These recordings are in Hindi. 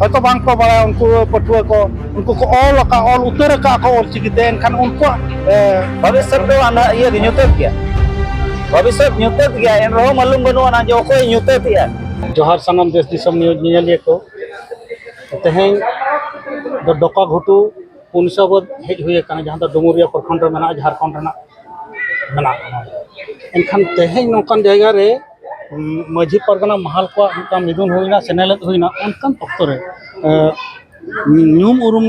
हयतो बांग को बड़ा उनको पटुआ को उनको को ऑल उतर का को ऑल चिकिते एनखान उनको भविष्य दो आना ये न्यूतत गया भविष्य न्यूतत गया इन रहो मालूम बनुआ ना जो कोई न्यूतत गया जोहार सनम देश दिसम न्यूज को तेहें दो डोका घुटू पुनसबद हेज हुए काना जहां डुमुरिया प्रखंड रे मेना झारखंड रेना मेना एनखान तेहें नोकान जायगा रे माझी परगना महल को उनका मिदुन हुईना सेनेलत हुईना उनकान तख्त रे न्यूम उरुम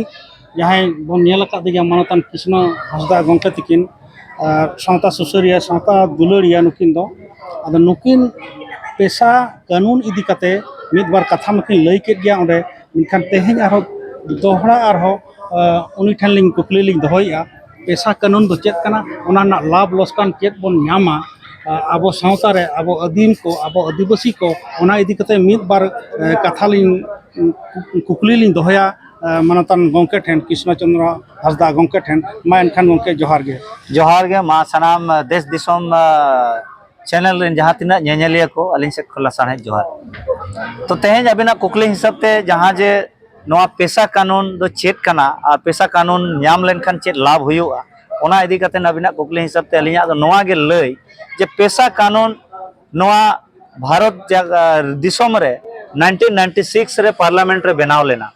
जहां बन नेल का दिया मानतान कृष्ण हंसदा गंके तकिन सावता सुसरिया सावता दुलड़िया नुकिन दो आदो नुकिन पेशा कानून इदी कते मिद बार कथा मकिन लई केद गया ओंडे मिनखान तेहें आरो दोहरा आरो उनी ठन लिंग कुकली लिंग दहोया पेशा कानून दो चेत कना ओना ना लाभ लॉसकान चेत बन न्यामा अब सावता रे अब आदिम को अब आदिवासी को ओना इदी कते मिद बार कथा लिंग कुकली लिंग दहोया मानतान गंके ठेन कृष्ण चंद्र हंसदा गंके ठेन मा एनखान गंके जोहार गे मा सनाम देश दिसोम चैनल जहाँ तीना नेलिया को अलिन से खुला साणे जोहार तो तेहें अबिना कुकली हिसाब ते जहाँ जे नवा पेशा कानून दो चेत कना आ पेशा कानून न्याम लेनखान चेत लाभ हुयुआ ओना इदी कते अबिना कुकली हिसाब ते अलिया दो नवा गे लई जे पेशा कानून नवा भारत दिसोम रे 1996 रे पार्लियामेंट रे बनाव लेना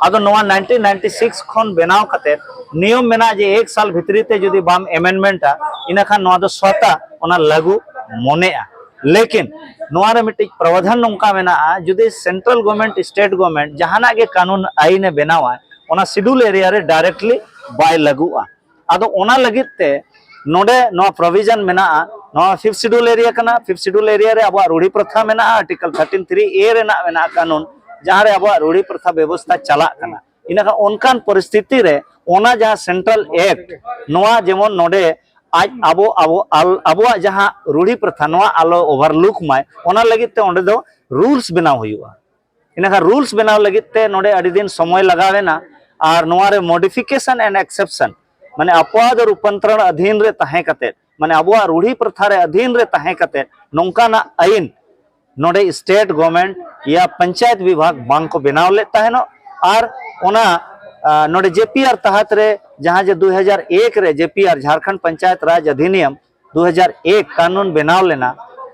आदो नवा 1996 खन बनाव कते नियम मेना जे 1 साल भितरी ते जदि बाम एमेंडमेंट इना खान नवा दो स्वता ओना लागू मोनेआ लेकिन नोआरे मिट्टी प्रावधान नौका मेना जुदी सेंट्रल गवर्नमेंट स्टेट गवर्नमेंट जहाना के कानून आईने बनावा ओना शेड्यूल एरिया रे डायरेक्टली बाय लागुआ आदो ओना लगित ते नोडे नो प्रोविजन मेना नो 5th शेड्यूल एरिया कना 5th शेड्यूल एरिया रे अब रूढ़ी प्रथा मेना आर्टिकल 13(3) ए रे ना मेना कानून जहां रे अब रूढ़ी प्रथा व्यवस्था चला कना इना का ओनकान परिस्थिति रे ओना जहां सेंट्रल एक्ट नोआ जेमन नोडे आज अबो अबो अबो जहां रूढ़ी प्रथा नोआ आलो ओवरलुक माय ओना लगित ते ओंडे दो रूल्स बनाव हुयुआ इनका रूल्स बनाव लगित ते नोडे अडी दिन समय लगावेना और नोआ रे मॉडिफिकेशन एंड एक्सेप्शन माने अपवाद रूपांतरण अधीन रे तहे कते माने अबो रूढ़ी प्रथा रे अधीन रे तहे कते नोंकाना आईन नोडे स्टेट गवर्नमेंट या पंचायत विभाग बांग को बनाव ले तहेनो और ओना नोडे जेपीआर तहत रे जहां जे 2001 रे जेपीआर झारखंड पंचायत राज अधिनियम 2001 कानून बनाव लेना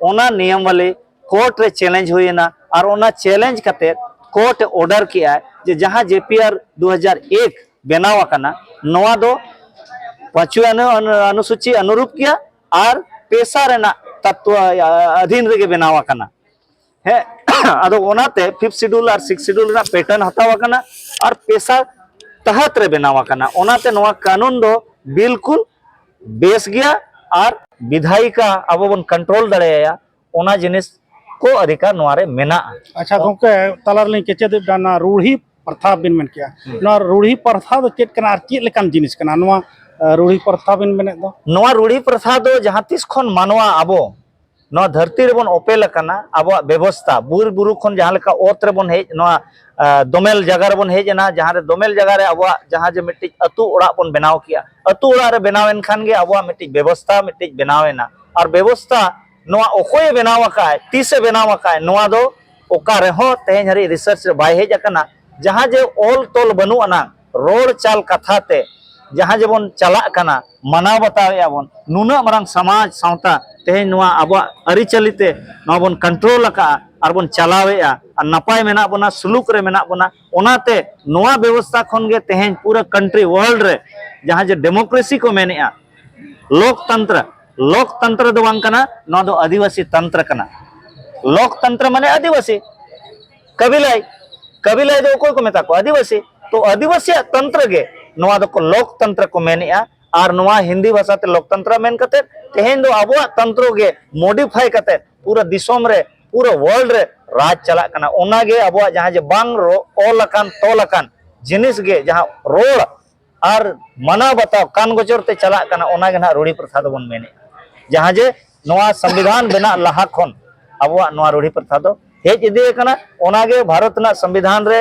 ओना नियम वाले कोर्ट रे चैलेंज हुईना और ओना चैलेंज कते कोर्ट ऑर्डर किया जे जहां जेपीआर 2001 बनाव कना नोआ दो 5वें अनुसूची अनुरूप किया और पेशा रेना तत्व अधीन रे बनाव कना है अदो ओनाते 5th शेड्यूल और 6th शेड्यूल ना पैटर्न हतावा कना और पेशा तहत रे बनावा कना ओनाते नोआ कानून दो बिल्कुल बेस गया और विधायिका अब बन कंट्रोल दड़ेया ओना जिनिस को अधिकार नोआरे मेना अच्छा गंके तलार लिंग केचे दे दाना रूढ़ी प्रथा बिन मेन किया ना रूढ़ी प्रथा दो चेत कना चेत लेकान जिनिस कना नोआ रूढ़ी प्रथा बिन मेने दो नोआ रूढ़ी प्रथा दो जहां तिस खन मानवा अबो नोआ धरती रे बन ओपेल कना अब व्यवस्था बुर बुरु खन जहां लेका ओत रे बन हेज नोआ दोमेल जगह रे बन हेज ना जहां रे दोमेल जगह रे अब जहां जे मिट्टी अतु ओड़ा बन बनाव किया अतु ओड़ा रे बनावेन खान गे अब मिट्टी व्यवस्था मिट्टी बनावेना और व्यवस्था नोआ ओकोय बनाव का तीसे बनाव का नोआ दो ओका रे हो तेज हरी रिसर्च रे बाय हेज कना जहां जे ओल तोल बनु अना रोड चाल कथा ते जहां जे बन चला कना मनाव बतावे बन नुना मरंग समाज सावता तेज नोआ अब अरि चलिते नोआ बन कंट्रोल का और बन चलावेआ और नपाय मेना बना सुलूक रे मेना बना ओनाते नोआ व्यवस्था खन गे तेज पूरा कंट्री वर्ल्ड रे जहां जे डेमोक्रेसी को मेनेआ लोकतंत्र दो बांग कना नोआ दो आदिवासी तंत्र कना लोकतंत्र माने आदिवासी कबिलाई दो कोई को मेता को आदिवासी तो आदिवासी तंत्र गे नोआ दो को लोकतंत्र को मेनेआ और नोआ हिंदी भाषा ते लोकतंत्र मेन कते तेहेन दो अबो तंत्रो गे मॉडिफाई कते पूरा दिसोम रे पूरा वर्ल्ड रे राज चला कना ओना गे अबो जहां जे बांग रो ओलकान तोलकान जिनिस गे जहां रोड और मना बताओ कान गोचर ते चला कना ओना गे ना रूढ़ी प्रथा दो बन मेने जहां जे नोआ संविधान बना लहा खन अबो नोआ रूढ़ी प्रथा दो हेज इदे कना ओना गे भारत ना संविधान रे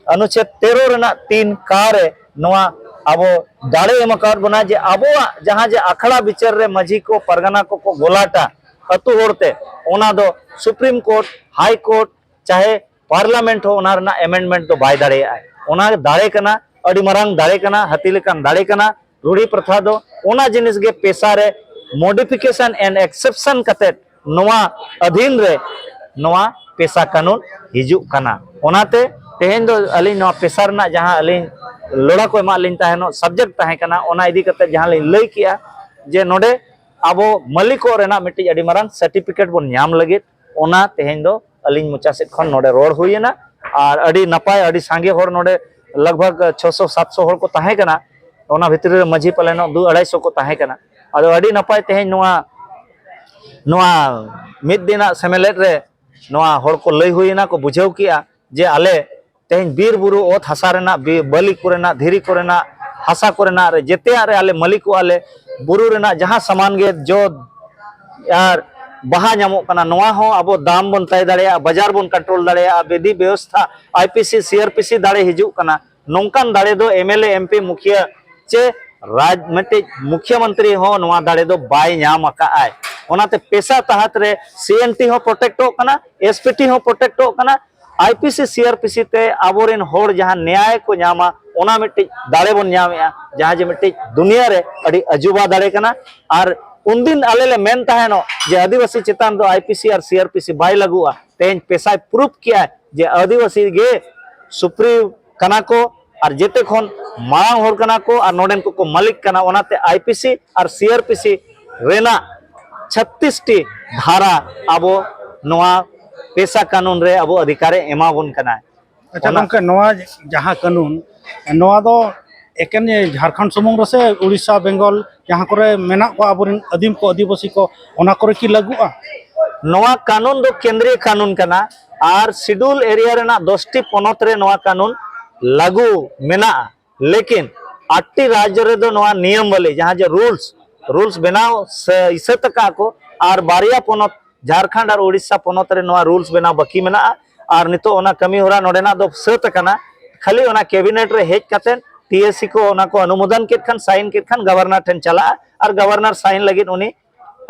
अनुच्छेद 13 रेना 3 का रे नोआ अब दाड़े एमकाद बना जे अब जहां जे अखड़ा बिचार रे मजी को परगना को गोलाटा अतु होड़ते ओना दो सुप्रीम कोर्ट हाई कोर्ट चाहे पार्लियामेंट हो ओना रना एमेंडमेंट तो बाय दाड़ेया ओना दाड़े कना अड़ी मरांग दाड़े कना हाथी लेकान दाड़े कना रूढ़ी प्रथा दो ओना जिनिस गे पेशा रे मॉडिफिकेशन एंड एक्सेप्शन कते नोआ अधीन रे नोआ पेशा कानून हिजुक कना ओनाते तेहेन दो अली नोआ पेशा रना जहां अली लोड़ा को एमा लिन ताहेनो सब्जेक्ट ताहे कना ओना इदी कते जहां लिन लई किया जे नोडे अब मालिको रेना मिट्टी अड़ी मरांग सर्टिफिकेट बन नाम लगे ओना तेहेन दो अलिन मुचा सेट खन नोडे रोड हुईना और अड़ी नपाय अड़ी सांगे होर नोडे लगभग 600-700 होर को ताहे कना ओना भितर रे माझी पलेनो 200-250 को ताहे कना अदो अड़ी नपाय तेहेन नोआ नोआ मिद दिना सेमेलेट रे नोआ होर को लई हुईना को बुझाव किया जे आले तेहेन बीर बुरु ओत हसा रेना बलि कोरेना धीरी कोरेना हसा कोरेना रे जेते रे आले मालिको आले बुरु रेना जहां सामान गे जो यार बाहा नामो कना नोआ हो अब दाम बन तय दाड़ेया बाजार बन कंट्रोल दाड़ेया विधि व्यवस्था आईपीसी सीआरपीसी दाड़े हिजुक कना नोंकान दाड़े दो एमएलए एमपी मुखिया चे राज मटे मुख्यमंत्री हो नोआ दाड़े दो बाय नाम अका आय ओनाते पेशा तहत रे सीएनटी हो प्रोटेक्ट हो कना एसपीटी हो प्रोटेक्ट हो कना आईपीसी सीआरपीसी ते आबोरेन होड़ जहां न्याय को नामा ओना मिट्टी दाड़े बन नामेया जहां जे मिट्टी दुनिया रे अड़ी अजुबा दाड़े कना और उनदिन आलेले मेन ताहेनो जे आदिवासी चितान दो आईपीसी और सीआरपीसी बाय लगुआ तेज पेशा प्रूफ किया जे आदिवासी गे सुप्री कना को और जेते खन मांग होर कना को और नोडेन को मालिक कना ओनाते आईपीसी और सीआरपीसी रेना 36 टी धारा अबो नोआ पेशा कानून रे अबो अधिकार एमा बन कना अच्छा गंके नोआ जहां कानून नोआ दो एकेन झारखंड सुमुंग से उड़ीसा बेंगल जहां करे मेना को आबोरिन आदिम को आदिवासी को ओना करे की लागुआ नोआ कानून दो केंद्रीय कानून कना और शेड्यूल एरिया रेना 10 टी पोनत रे नोआ कानून लागू मेना लेकिन 8 टी राज्य रे दो नोआ नियम वाले जहां जे रूल्स बनाओ इसत का को और बारिया पोनत झारखंड और उड़ीसा पोनत रे नोआ रूल्स बनाओ बाकी मेना और नितो ओना कमी होरा नोडेना दो सत कना खाली ओना कैबिनेट रे हेज कतेन टीएससी को ओना को अनुमोदन के खान साइन के खान गवर्नर ठन चला और गवर्नर साइन लगे उनी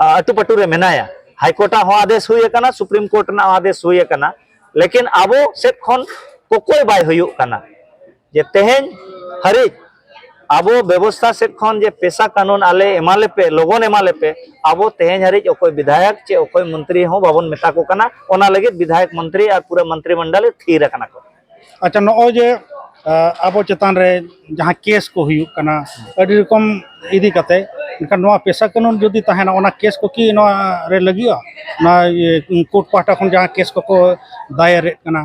अटुपटु रे मेनाया हाईकोर्ट हो आदेश हुई कना सुप्रीम कोर्ट ना आदेश हुई कना लेकिन आबो सेट खन कोकोय बाय हुयु कना जे तेहेन हरि आबो व्यवस्था सेट खन जे पेशा कानून आले एमाले पे लोगन एमाले पे आबो तेहेन हरि ओकोय विधायक चे ओकोय मंत्री हो बाबन मेता को कना ओना लगे विधायक मंत्री और पूरा मंत्रिमंडल थीर कना को अच्छा नो जे आबो चेतान रे जहां केस को हुयु कना अडी रकम इदी कते इनका नोआ पेशा कानून जदी ताहेना ओना केस को की नोआ रे लगियो ना ये कोर्ट पाटा खन जहां केस को दायर कना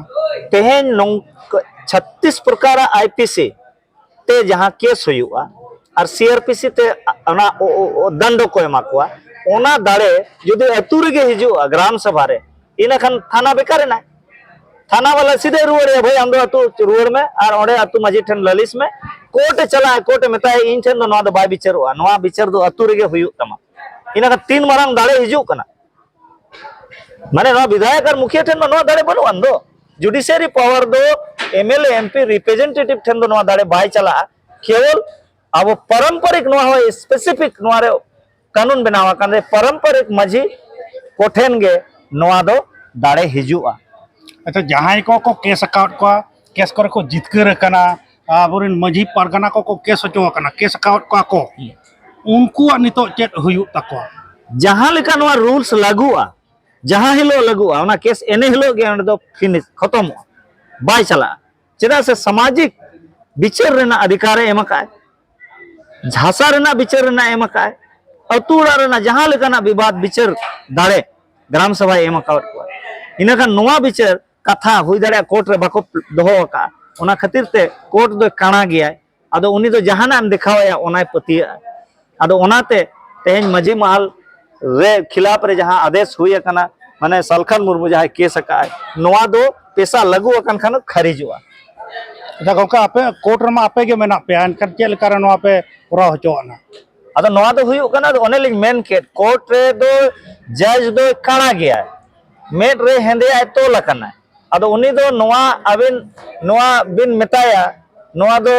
तेहेन 36 प्रकार आईपीसी ते जहां केस हुआ और सीआरपीसी ते ओना दंड को एमा कोआ ओना दाड़े जदी अतु रे हिजुआ ग्राम सभा रे इना खान थाना बेकार ना थाना वाला सीधे रुआड़े भाई हम दो अतु रुआड़ में और ओडे अतु मजी ठन ललिस में कोर्ट चला कोर्ट मेताय इन ठन दो नोआ दो बाय बिचारवा नोआ बिचार दो अतु रे हुयु तमा इना का 3 मारंग दाड़े हिजु कना माने नोआ विधायक और मुखिया ठन नोआ दाड़े बनु अंदो जुडिशियरी पावर दो एमएलए एमपी रिप्रेजेंटेटिव ठन दो नोआ दाड़े बाय चला केवल अब पारंपरिक नोआ हो स्पेसिफिक नोआ रे कानून बनावा कने पारंपरिक मजी कोठेन गे नोआ दो दाड़े हिजुआ अच्छा जहां को केस अकाउंट को केस करे को जितकर कना आबोरिन मजी पारगना को केस होचो कना केस अकाउंट को उनको नितो चेत हुयु तको जहां लेका नोआ रूल्स लागुआ जहां हिलो लागुआ ओना केस एने हिलो गे ओंडे दो फिनिश खत्म बाय चला चेदा से सामाजिक विचार रेना अधिकार एमकाय झांसा रेना विचार रेना एमकाय अतुड़ा रेना जहां लेकाना विवाद विचार दाड़े ग्राम सभा एमकावत को इना खान नोआ विचार कथा हुई दाड़े कोर्ट रे बाको दोहो का ओना खातिर ते कोर्ट दो काना गया आदो उनी दो जहाना एम दिखावया ओनाय पतिया आदो ओनाते तेहेन मजी महल रे खिलाफ रे जहां आदेश हुई कना माने सलखन मुर्मू जहां केस का नोआ दो पेशा लगु अकन खान खारिजुआ अच्छा गंका आपे कोर्ट रे मा आपे गे मेना पे अनकन चेल कारण नोआ पे पूरा होचोना आदो नोआ दो हुई कना दो ओने लिंग मेन के कोर्ट रे दो जज दो काना गया मेट रे हेंदे आय तो लकना आदो उनी दो नोआ अबिन नोआ बिन मेताया नोआ दो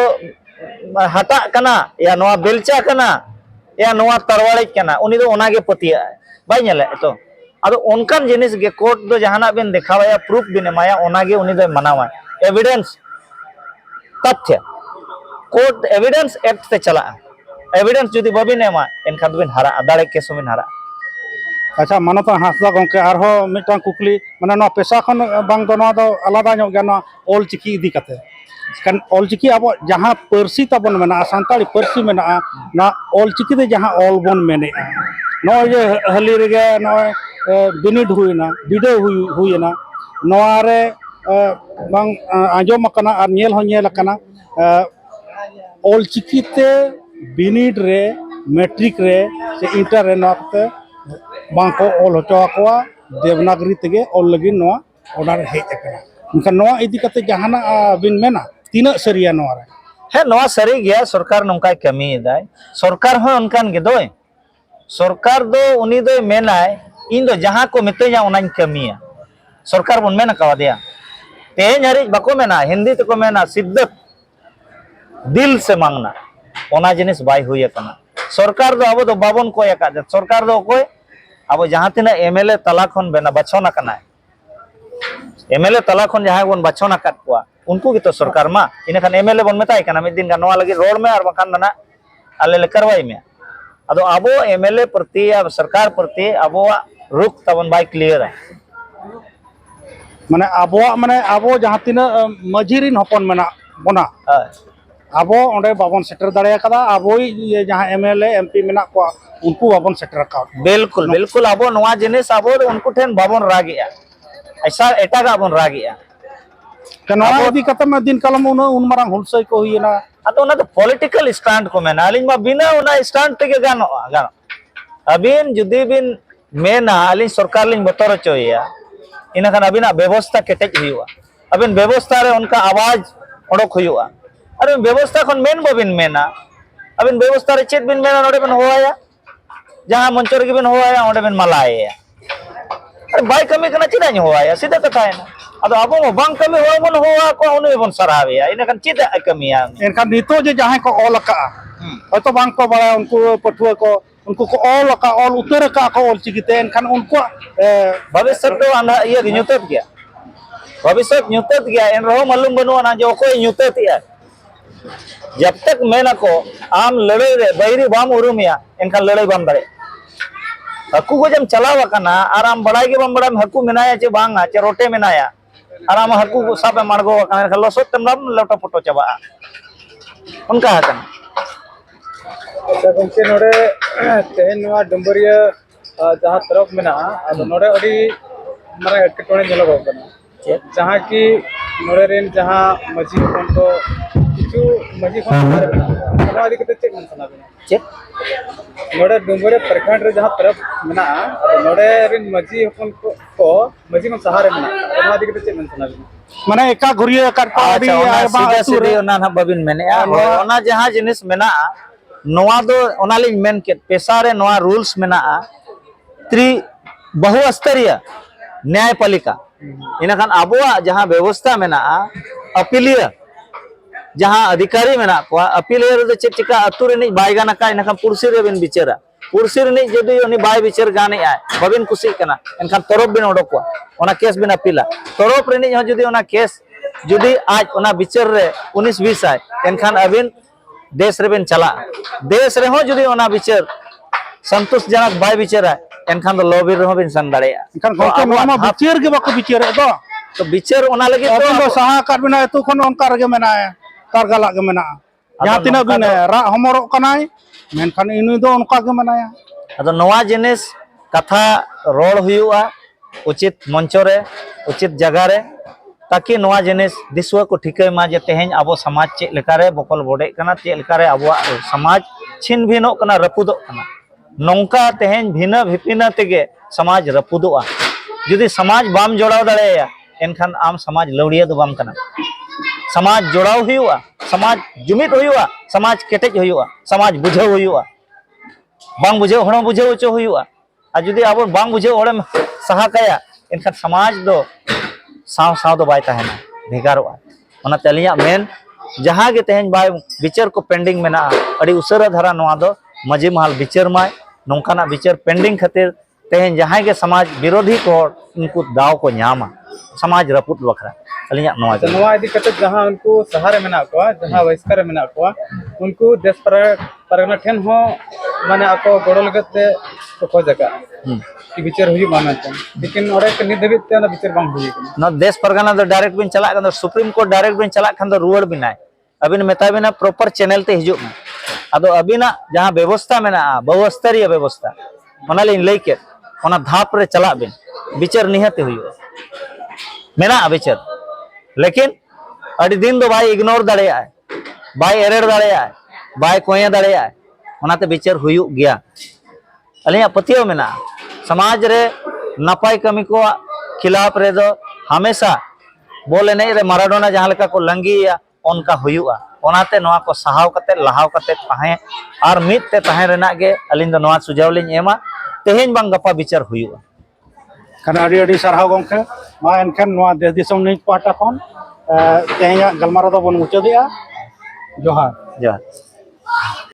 हटा कना या नोआ बेलचा कना या नोआ तरवाड़े कना उनी दो ओना गे पतिया बाय नेले तो अदो उनकान जिनिस गे कोर्ट दो जहाना बिन दिखावाया प्रूफ बिन एमाया ओनागे उनी दो मनावा एविडेंस तथ्य कोर्ट एविडेंस एक्ट ते चला एविडेंस जुदी बबिन एमा एनखान बिन हारा दाड़े केस बिन हारा अच्छा मानता हासदा गंके आरो मिटान कुकली माने ना पेशा खन बांग दो ना दो आलादा ᱧᱚᱜ गया ना ऑल चिकी इदी कते kan ऑल चिकी अब जहां पर्सी तबन मेना सानताड़ी पर्सी मेना ना ऑल चिकी दे जहां ऑल बन मेने नो जे हली रे नो बिनिड हुईना बिडो हुईना नोआ रे बांग आंजोम कना और नेल हो नेल कना ऑल चिकी ते बिनिड रे मैट्रिक रे से इंटर रे नोते बांको ऑल होचोआ देवनागरी तेगे ऑल लगी नोआ ऑर्डर हेज अकना इनका नोआ इदी कते जहाना बिन मेना तीना सरिया नोआ रे है नोआ सरी गया सरकार नोंका कमी दाय सरकार हो उनकान गे दोय सरकार दो उनी दो मेनाय इन दो जहां को मितेया उनान कमिया सरकार बन मेना का दिया तेज हरि बको मेना हिंदी तो को मेना सिद्दत दिल से मांगना ओना जिनिस बाय हुई कना सरकार दो अब दो बाबन को एका सरकार दो कोई अब जहां तिना एमएलए तला खन बेना बछोना कना एमएलए तला खन जहां बन बछोना काट को उनको की तो सरकार मा इन खान एमएलए बन मेताय कना मिद दिन नवा लगी रोड में और बखान ना आले ले करवाई में अदो अब एमएलए प्रति अब सरकार प्रति अब रुख तबन बाय क्लियर है माने अबो जहां तिना मजिरिन हपन मेना बना अबो ओंडे बाबन सेटर दाड़े कदा अबो जहां एमएलए एमपी मेना को उनको बाबन सेटर का बिल्कुल बिल्कुल अबो नवा जिनिस अबो उनको ठेन बाबन रागिया ऐसा एटागा बन रागिया कनवा इदी कते में दिन कलम उन मारंग हुलसई को हुईना अतो उना तो पॉलिटिकल स्टैंड को मेना अलिन मा बिना उना स्टैंड तेगे गानो अबिन जुदी बिन मेना अलिन सरकार लिन बतर चोया इना खान अबिना व्यवस्था केटेज हुआ अबिन व्यवस्था रे उनका आवाज ओडक हुआ अरे व्यवस्था खन मेन बबिन मेना अबिन व्यवस्था रे चेत बिन मेना नोडे बिन होया जहां मंचर के बिन होया ओडे बिन मलाया अरे बाय कमी कना चिदा नि होया सीधा कथा है ना अदो अबो बांग कमी हो मन होआ को उनी बन सरावेया इन खान चिदा कमिया एनखान नितो जे जहां को ऑल का हयतो बांग को बड़ा उनको पठुआ को उनको को ऑल उतर का को ऑल चिकिते एनखान उनको भविष्य तो आना ये न्यूतत गया भविष्य न्यूतत गया इन रहो मालूम बनो ना जो कोई न्यूतत है जब तक मेना को आम लड़े रे बैरी बाम उरुमिया इनका लड़ाई बाम दड़े हकू को जब चलाव कना आराम बड़ाई के बम बड़ा हकू मेनाया चे बांगा चे रोटे मेनाया आराम हकू को साबे मारगो कना लसोत तमराम लटो फोटो चबा उनका हकन अच्छा गंके नोडे तेहन नवा डंबरिया जहां तरफ मेना अब नोडे अडी मारा एटकेटोने नेलो गना जहां की नोडे रेन जहां मजी कोन को किछु मजी कोन नवा दिकते चेक मन सना बिना चेक नोडे डंबरे प्रखंड रे जहां तरफ मेना अब नोडे रेन मजी कोन को मजी कोन सहारे मेना नवा दिकते चेक मन सना बिना माने एका घुरिया काट पाडी सीधा सीधे ओना ना बबिन मेने ओना जहां जिनिस मेना नोआ दो ओना लिन मेन के पेशा रे नोआ रूल्स मेना त्रि बहुस्तरीय न्यायपालिका इन खान अबुआ जहां व्यवस्था मेना अपीलीय जहां अधिकारी मेना को अपीलीय रे चे चिका अतु रे नि बाय गाना का इन खान पुरसी रे बिन बिचारा पुरसी रे नि जदी उनी बाय बिचार गाने आय बबिन खुशी कना इन खान तरफ बिन ओडोकवा ओना केस बिन अपीला तरफ रे नि जदी ओना केस जदी आज ओना बिचार रे 19-20 आय इन खान अबिन देश रे बिन चला देश रे हो जदी ओना बिचार संतोषजनक बाय बिचार आय एनखान लॉबी रे हो बिन सन दाड़े इनखान गंके नोमा बिचार के बाको बिचार दो तो बिचार ओना लगे तो सहा काट बिना एतु खन ओनका रे मेना तार गला के मेना जहां तिना बिन रा हमरो कनाय मेनखान इनु दो ओनका के मेनाया अदो नवा जिनिस कथा रोड हुआ उचित मंच रे उचित जगह रे ताकि नवा जिनिस दिसवा को ठिकै मा जे तेहेन आबो समाज चे लेकारे बकल बोडे कना चे लेकारे आबो समाज छिन भिनो कना रपुदो कना नौका तेहेन भिना भिपिना तेगे समाज रपुदोआ जुदी समाज बाम जोड़ाव दाड़ेया एनखान आम समाज लौड़िया दो बाम कना समाज जोड़ाव हुआ समाज जुमित हुआ समाज केटेज हुआ समाज बुझाव हुआ बांग बुझाव हण बुझाव चो हुआ आ जुदी आबो बांग बुझाव हड़म सहा काया एनखान समाज दो साव साव दो बाय ताहेना भेगारोआ ओना तलिया मेन जहां गे तेहेन बाय विचार को पेंडिंग मेना अड़ी उसरा धारा नोआ दो मजी महल विचार माय नौकाना विचार पेंडिंग खातिर तेहन जहां के समाज विरोधी को उनको दाव को नामा समाज रपुट बखरा अलिया नवा तो नवा इदी कते जहां उनको सहारे मेना को जहां बहिष्कार मेना को उनको देश परगना ठेन हो माने आको गोड़ो लगते तो खोज का कि विचार हुई मानते लेकिन ओरे के निध धबित ते विचार बांग हुई न देश परगना दो डायरेक्ट बिन चला कन सुप्रीम कोर्ट डायरेक्ट बिन चला खन दो रुवड़ बिनाय अबिन मेता बिना प्रॉपर चैनल ते हिजु में अदो अबिना जहां व्यवस्था मेना बहुस्तरीय व्यवस्था ओना लिन लई के ओना धाप रे चला बिन विचार निहत हुई मेना विचार लेकिन अड़ी दिन दो भाई इग्नोर दाड़े आए भाई एरेड़ दाड़े आए भाई कोया दाड़े आए ओनाते विचार हुई गया अलिया पतियो मेना समाज रे नपाय कमी को खिलाफ रे दो हमेशा बोल एने रे माराडोना जहां लेका को लंगिया उनका हुआ ओनाते नवा को सहाव कते लहाव कते ताहे और मित ते ताहे रेना गे अलिन दो नवा सुझाव लिन एमा तेहेन बांग गपा विचार हुआ खाना अड़ी सारहाव गोंके मा एनखान नवा देश दिसम न्यूज पाटा खन तेहें गलमारा दो बन मुचादेया जोहार जोहार।